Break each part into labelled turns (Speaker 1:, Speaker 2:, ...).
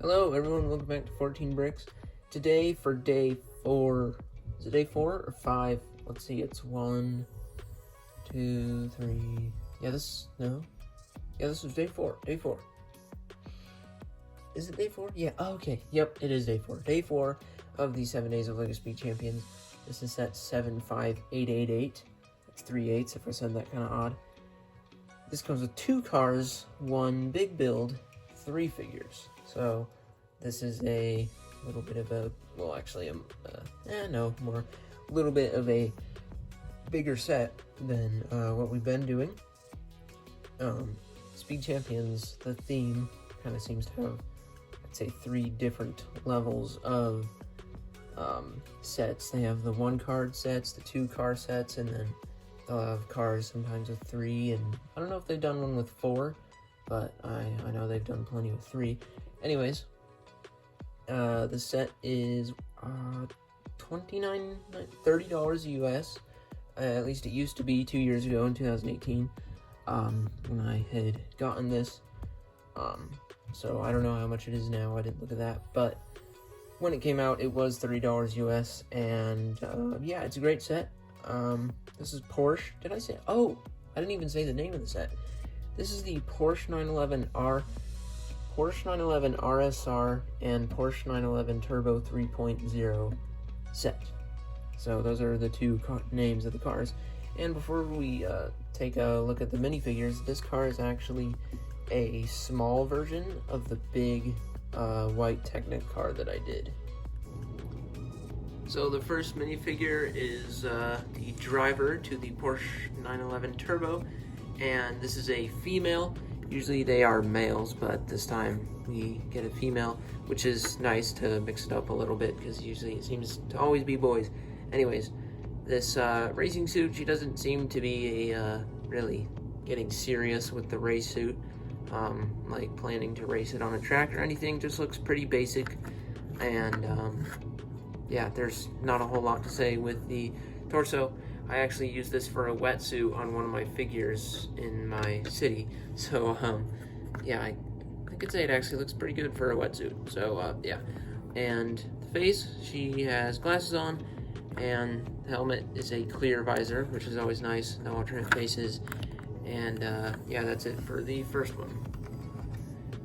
Speaker 1: Hello everyone, welcome back to 14 Bricks. Today for day 4, is it day 4 or 5? Let's see, it's 1, 2, 3, this is day 4, Is it day 4? Yeah, okay, yep, it is day 4. Day 4 of the 7 Days of LEGO Speed Champions. This is set 75888. That's 3 8s if I said that kind of odd. This comes with 2 cars, 1 big build, 3 figures. So this is a little bit of a, well, actually, little bit of a bigger set than what we've been doing. Speed Champions, the theme kind of seems to have, I'd say, 3 different levels of sets. They have the 1 card sets, the 2 car sets, and then they'll have cars sometimes with 3, and I don't know if they've done one with 4, but I know they've done plenty with 3. Anyways, the set is $30 US. At least it used to be 2 years ago in 2018 when I had gotten this. So I don't know how much it is now. I didn't look at that, but when it came out, it was $30 US, and yeah, it's a great set. This is Porsche. Did I say? Oh, I didn't even say the name of the set. This is the Porsche 911R, Porsche 911 RSR, and Porsche 911 Turbo 3.0 set. So those are the 2 names of the cars. And before we take a look at the minifigures, this car is actually a small version of the big white Technic car that I did. So the first minifigure is the driver to the Porsche 911 Turbo, and this is a female. Usually they are males, but this time we get a female, which is nice to mix it up a little bit because usually it seems to always be boys. Anyways, this racing suit, she doesn't seem to be really getting serious with the race suit, like planning to race it on a track or anything. Just looks pretty basic, and yeah, there's not a whole lot to say with the torso. I actually used this for a wetsuit on one of my figures in my city, so yeah, I could say it actually looks pretty good for a wetsuit. So yeah, and the face, she has glasses on, and the helmet is a clear visor, which is always nice. No alternate faces, and yeah, that's it for the first one.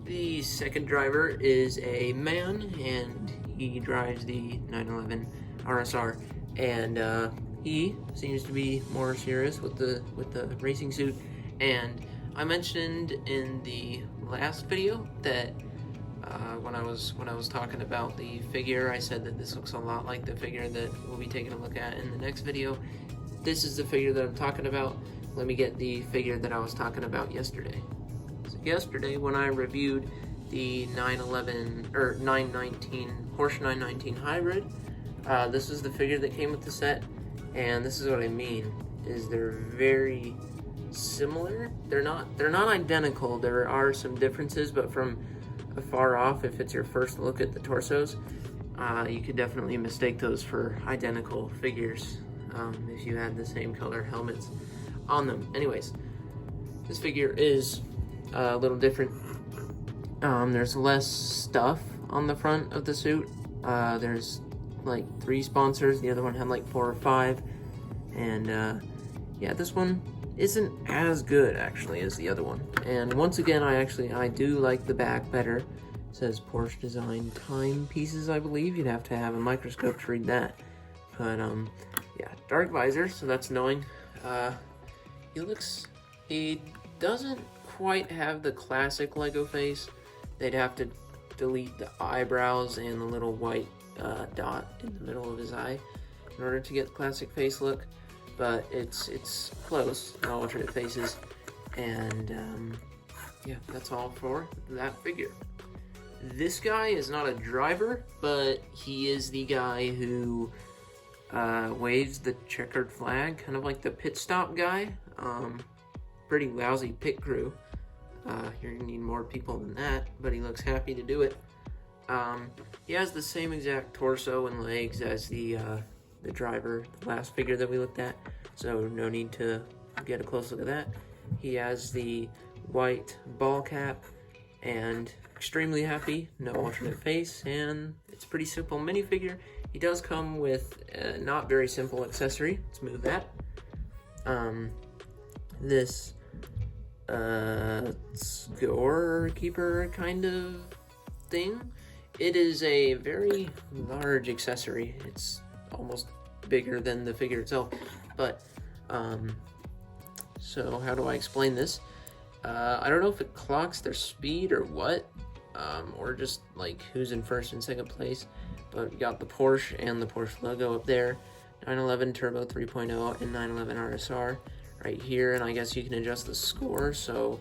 Speaker 1: The second driver is a man, and he drives the 911 RSR, and he seems to be more serious with the racing suit. And I mentioned in the last video that when I was talking about the figure, I said that this looks a lot like the figure that we'll be taking a look at in the next video. This is the figure that I'm talking about. Let me get the figure that I was talking about yesterday. So yesterday, when I reviewed the 919 Porsche 919 Hybrid, this is the figure that came with the set. And this is what I mean, is they're very similar. They're not identical. There are some differences, but from afar off, if it's your first look at the torsos, you could definitely mistake those for identical figures if you had the same color helmets on them. Anyways, this figure is a little different. There's less stuff on the front of the suit. There's like 3 sponsors. The other one had like 4 or 5, and yeah, this one isn't as good actually as the other one. And once again, I do like the back better. It says Porsche Design Timepieces, I believe. You'd have to have a microscope to read that, but yeah, dark visor, so that's annoying. He doesn't quite have the classic Lego face. They'd have to delete the eyebrows and the little white dot in the middle of his eye in order to get the classic face look, but it's close. No alternate faces, and yeah, that's all for that figure. This guy is not a driver, but he is the guy who waves the checkered flag, kind of like the pit stop guy. Pretty lousy pit crew. You're gonna need more people than that, but he looks happy to do it. He has the same exact torso and legs as the driver, the last figure that we looked at, so no need to get a close look at that. He has the white ball cap and extremely happy. No alternate face, and it's a pretty simple minifigure. He does come with a not very simple accessory. Let's move that. This scorekeeper kind of thing. It is a very large accessory. It's almost bigger than the figure itself. But so how do I explain this? I don't know if it clocks their speed or what, or just like who's in first and second place. But we got the Porsche and the Porsche logo up there. 911 Turbo 3.0 and 911 RSR right here, and I guess you can adjust the score. So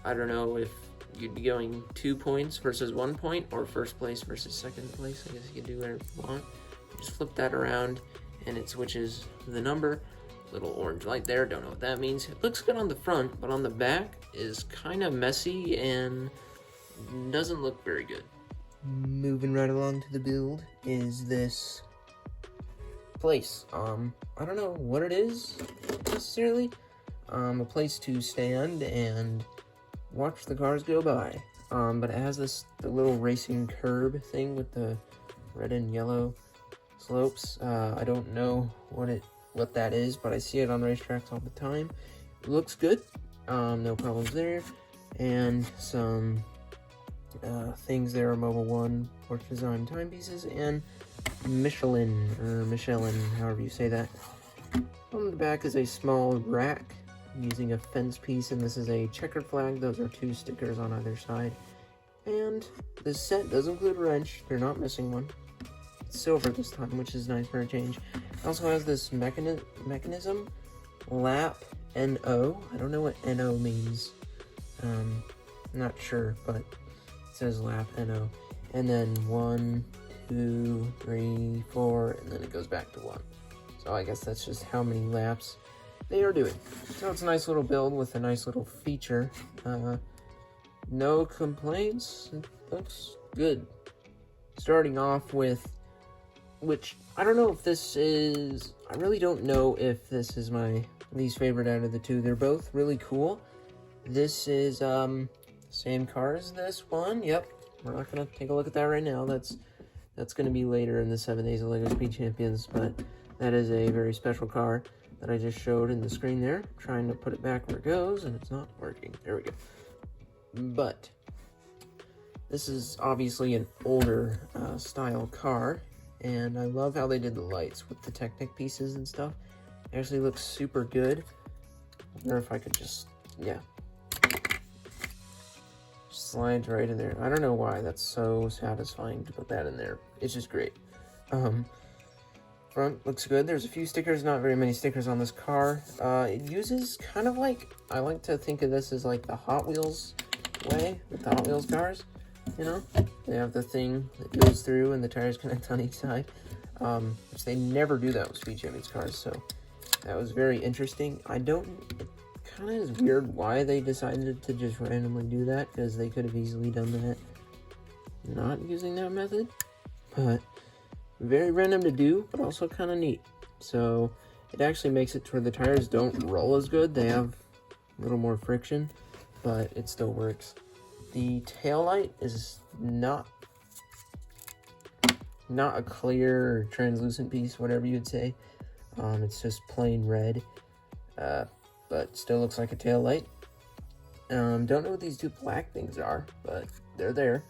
Speaker 1: I don't know if you'd be going 2 points versus 1 point, or first place versus second place. I guess you can do whatever you want. Just flip that around and it switches the number. Little orange light there, don't know what that means. It looks good on the front, but on the back is kind of messy and doesn't look very good. Moving right along to the build is this place. I don't know what it is necessarily. A place to stand and watch the cars go by. But it has the little racing curb thing with the red and yellow slopes. I don't know what that is, but I see it on racetracks all the time. It looks good. No problems there. And some things there are Mobile 1, Porsche Design timepieces, and Michelin, however you say that. On the back is a small rack using a fence piece, and this is a checkered flag. Those are 2 stickers on either side. And this set does include a wrench. They're not missing one. It's silver this time, which is nice for a change. It also has this mechanism, lap NO. I don't know what NO means. I'm not sure, but it says lap NO. And then 1, 2, 3, 4, and then it goes back to 1. So I guess that's just how many laps they are doing. So it's a nice little build with a nice little feature. No complaints. It looks good. Starting off with, which I don't know if this is, I really don't know if this is my least favorite out of the two. They're both really cool. This is same car as this one. Yep, we're not gonna take a look at that right now. That's gonna be later in the 7 Days of LEGO Speed Champions, but that is a very special car that I just showed in the screen there. I'm trying to put it back where it goes, and it's not working. There we go. But this is obviously an older style car, and I love how they did the lights with the Technic pieces and stuff. It actually looks super good. I wonder if I could just, yeah. Slides right in there. I don't know why that's so satisfying to put that in there. It's just great. Front looks good. There's a few stickers, not very many stickers on this car. It uses kind of like, I like to think of this as like the Hot Wheels way with the Hot Wheels cars. You know, they have the thing that goes through and the tires connect on each side, which they never do that with Speed Champions cars, so that was very interesting. It kind of is weird why they decided to just randomly do that, because they could have easily done that not using that method, but very random to do, but also kind of neat. So it actually makes it to where the tires don't roll as good. They have a little more friction, but it still works. The taillight is not a clear or translucent piece, whatever you'd say. It's just plain red, but still looks like a taillight. Don't know what these 2 black things are, but they're there.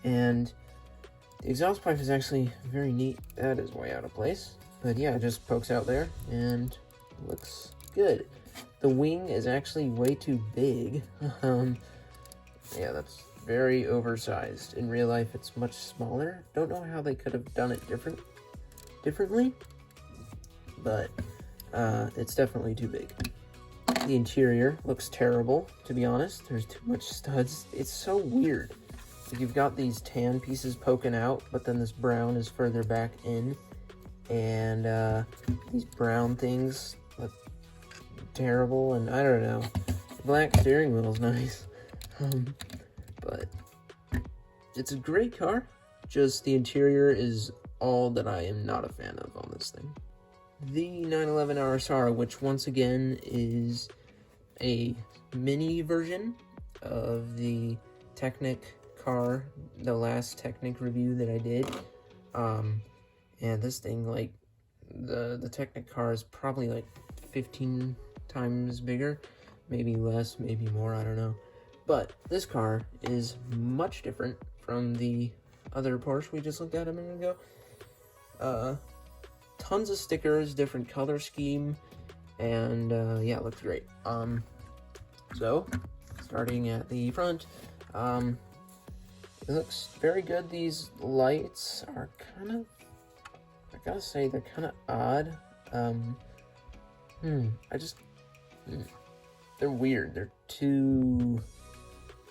Speaker 1: And the exhaust pipe is actually very neat. That is way out of place, but yeah, it just pokes out there and looks good. The wing is actually way too big. Yeah, that's very oversized. In real life, it's much smaller. Don't know how they could have done it differently, but it's definitely too big. The interior looks terrible, to be honest. There's too much studs. It's so weird. Like, you've got these tan pieces poking out, but then this brown is further back in, and these brown things look terrible, and I don't know. The black steering wheel is nice. But it's a great car, just the interior is all that I am not a fan of on this thing. The 911 RSR, which once again is a mini version of the Technic car, the last Technic review that I did. And this thing, like, the Technic car is probably like 15 times bigger, maybe less, maybe more, I don't know. But this car is much different from the other Porsche we just looked at a minute ago. Tons of stickers, different color scheme, and yeah, it looks great. So starting at the front, it looks very good. These lights are kind of, I gotta say, they're kind of odd. They're weird. They're too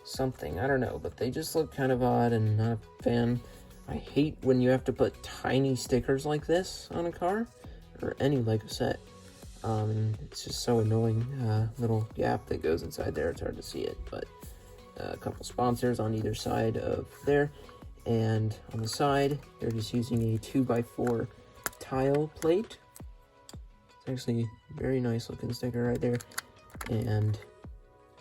Speaker 1: something, I don't know, but they just look kind of odd, and not a fan. I hate when you have to put tiny stickers like this on a car, or any Lego set. It's just so annoying. Little gap that goes inside there, it's hard to see it, but a couple sponsors on either side of there, and on the side, they're just using a 2x4 tile plate. It's actually a very nice looking sticker right there. And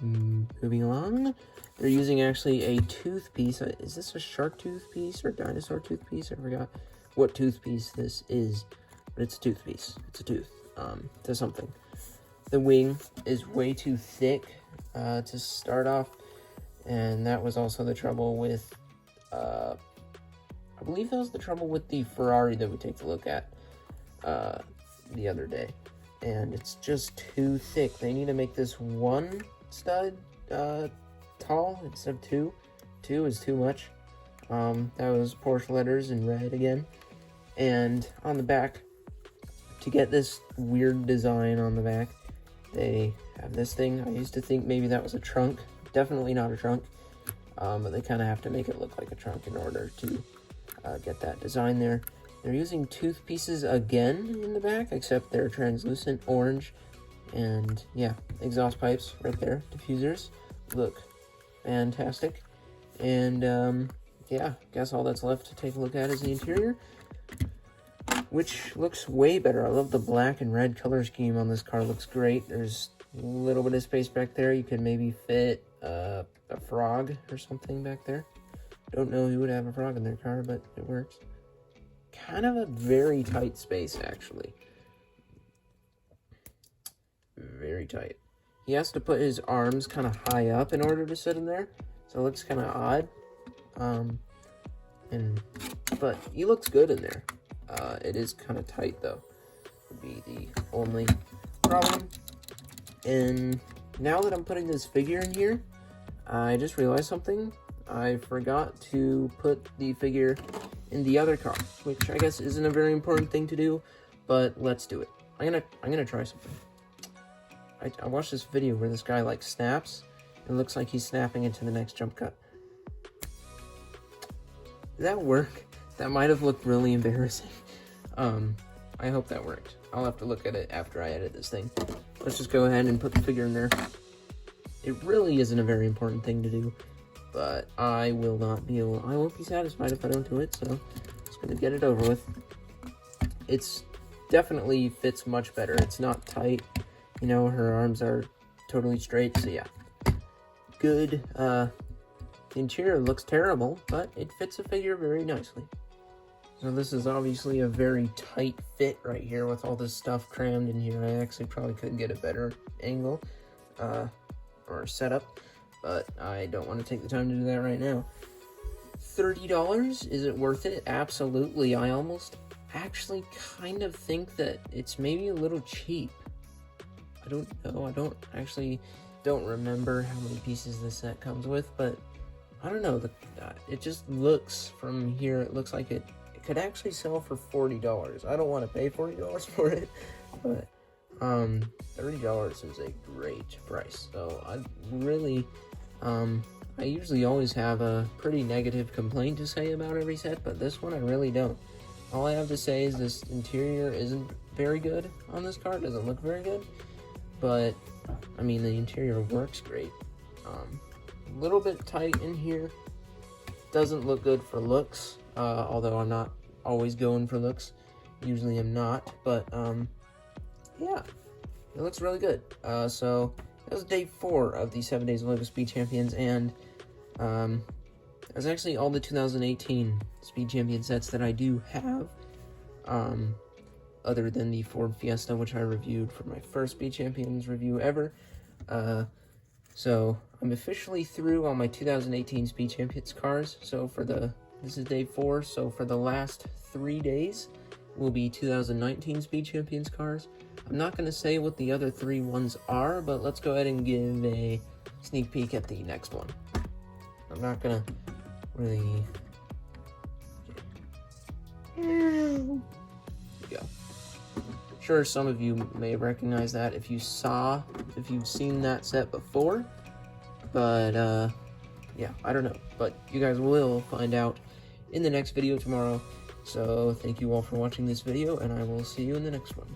Speaker 1: moving along, they're using actually a tooth piece. Is this a shark tooth piece or dinosaur tooth piece? I forgot what tooth piece this is, but it's a tooth piece. It's a tooth to something. The wing is way too thick to start off, and that was also the trouble with, I believe that was the trouble with the Ferrari that we take a look at the other day. And it's just too thick. They need to make this one stud tall instead of two. Two is too much. That was Porsche letters in red again. And on the back, to get this weird design on the back, they have this thing. I used to think maybe that was a trunk. Definitely not a trunk. But they kind of have to make it look like a trunk in order to get that design there. They're using tooth pieces again in the back, except they're translucent orange. And yeah, exhaust pipes right there, diffusers, look fantastic. And yeah, guess all that's left to take a look at is the interior, which looks way better. I love the black and red color scheme on this car, looks great. There's a little bit of space back there. You can maybe fit a frog or something back there. Don't know who would have a frog in their car, but it works. Kind of a very tight space, actually. Very tight. He has to put his arms kind of high up in order to sit in there, so it looks kind of odd. But he looks good in there. It is kind of tight, though. Would be the only problem. And now that I'm putting this figure in here, I just realized something. I forgot to put the figure in the other car, which I guess isn't a very important thing to do, but let's do it. I'm gonna try something. I watched this video where this guy like snaps. It looks like he's snapping into the next jump cut. Did that work? That might have looked really embarrassing. I hope that worked. I'll have to look at it after I edit this thing. Let's just go ahead and put the figure in there. It really isn't a very important thing to do, but I won't be satisfied if I don't do it, so I'm just gonna get it over with. It's definitely fits much better. It's not tight, you know, her arms are totally straight, so yeah. Good. The interior looks terrible, but it fits the figure very nicely. So this is obviously a very tight fit right here with all this stuff crammed in here. I actually probably could get a better angle or setup, but I don't want to take the time to do that right now. $30? Is it worth it? Absolutely. I almost actually kind of think that it's maybe a little cheap. I don't know. I don't remember how many pieces this set comes with, but I don't know. It just looks from here, it looks like it could actually sell for $40. I don't want to pay $40 for it, but $30 is a great price. So I really, I usually always have a pretty negative complaint to say about every set, but this one I really don't. All I have to say is this interior isn't very good on this car. It doesn't look very good, but I mean, the interior works great. A little bit tight in here. Doesn't look good for looks, although I'm not always going for looks. Usually I'm not, but yeah, it looks really good. So that was day 4 of the 7 Days of LEGO Speed Champions, and That's actually all the 2018 Speed Champion sets that I do have, other than the Ford Fiesta, which I reviewed for my first Speed Champions review ever. So I'm officially through all my 2018 Speed Champions cars. So this is day 4, so for the last 3 days will be 2019 Speed Champions cars. I'm not going to say what the other 3 ones are, but let's go ahead and give a sneak peek at the next one. I'm not going to really... There we go. Sure, some of you may recognize that if you've seen that set before, but yeah, I don't know, but you guys will find out in the next video tomorrow. So thank you all for watching this video, and I will see you in the next one.